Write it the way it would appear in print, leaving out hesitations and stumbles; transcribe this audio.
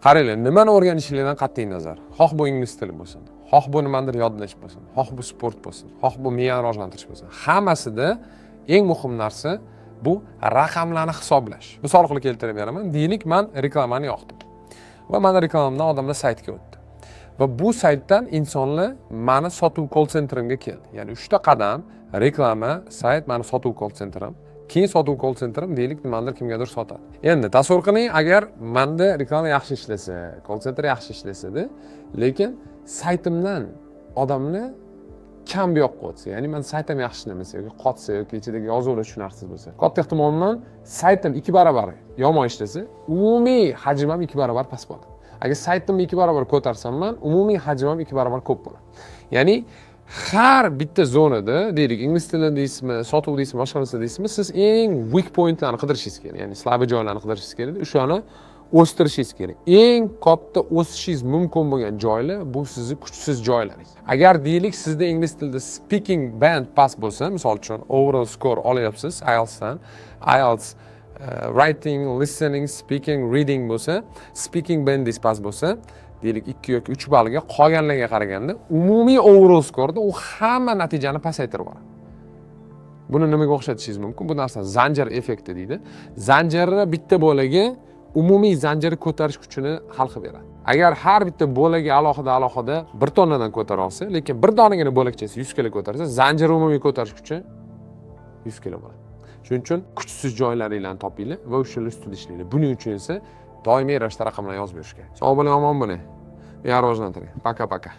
Qaranglar, nimani o'rganishingizdan qat'iy nazar. Xoh bu ingliz tili bo'lsin, xoh bu nimadir yodlash bo'lsin, xoh bu sport bo'lsin, xoh bu miyani rivojlantirish bo'lsin. Hammasida eng muhim narsa bu raqamlarni hisoblash. Misolga keltirib beraman. Deylik, men reklamani yoqdim. Va mana reklamamdan odamlar saytga o'tdi. Va bu saytdan insonlar meni sotuv call centrimga keldi. Ya'ni 3 ta qadam: reklama, sayt, meni sotuv call centrim. Keyin sotuv call centrim deylik nimadir kimgadir sotadi. Endi tasavvur qiling, agar menda reklama yaxshi ishlasa, call center yaxshi ishlasa-da, lekin saytimdan odamlar kam bu yoqqa o'tsa, ya'ni men saytim yaxshi ishlamasa yoki qotsa yoki ichidagi yozuvlar tushunarsiz bo'lsa, katta ehtimol bilan saytim 2 barobar yomon ishlasa, umumiy hajm ham 2 barobar past bo'ladi. Agar saytimni 2 barobar ko'tarsam, men umumiy hajm ham 2 barobar ko'p bo'ladi. Ya'ni har bitta zonada, deylik, ingliz tilida deysizmi, sotuv deysizmi, boshqa narsa deysizmi, siz eng weak pointlarni qidirishingiz kerak. Ya'ni slabi joylarni qidirishingiz kerak. O'shani o'stirishingiz kerak. Eng katta o'sishingiz mumkin bo'lgan joylar bu sizning kuchsiz joylaringiz. Agar deylik, sizda ingliz tilida speaking band past bo'lsa, misol uchun overall score olyapsiz IELTSdan, IELTS writing, listening, speaking, reading bo'lsa, speaking bandingiz past bo'lsa, deylik 2 yoki 3 ballga qolganlarga qaraganda umumiy overall skorda u hamma natijani pasaytirib yuboradi. Buni nimaga o'xshatishingiz mumkin? Bu narsa zanjir effekti deydi. Zanjirni bitta bo'laga umumiy zanjirni ko'tarish kuchini hal qilib beradi. Agar har bitta bo'laga alohida 1 tonnadan ko'tara olsa, lekin bir donagina bo'lakchasi 100 kg ko'tarsa, zanjir umumiy ko'tarish kuchi 100 kg bo'ladi. Shuning uchun kuchsiz joylaringlarni topinglar va o'shalar ustida ishlanglar. Buning uchun esa doimiy ravishda raqamlarni yozib berish kerak. Sog' bo'ling, omon bo'ling. Rivojlantiring. Paka-paka.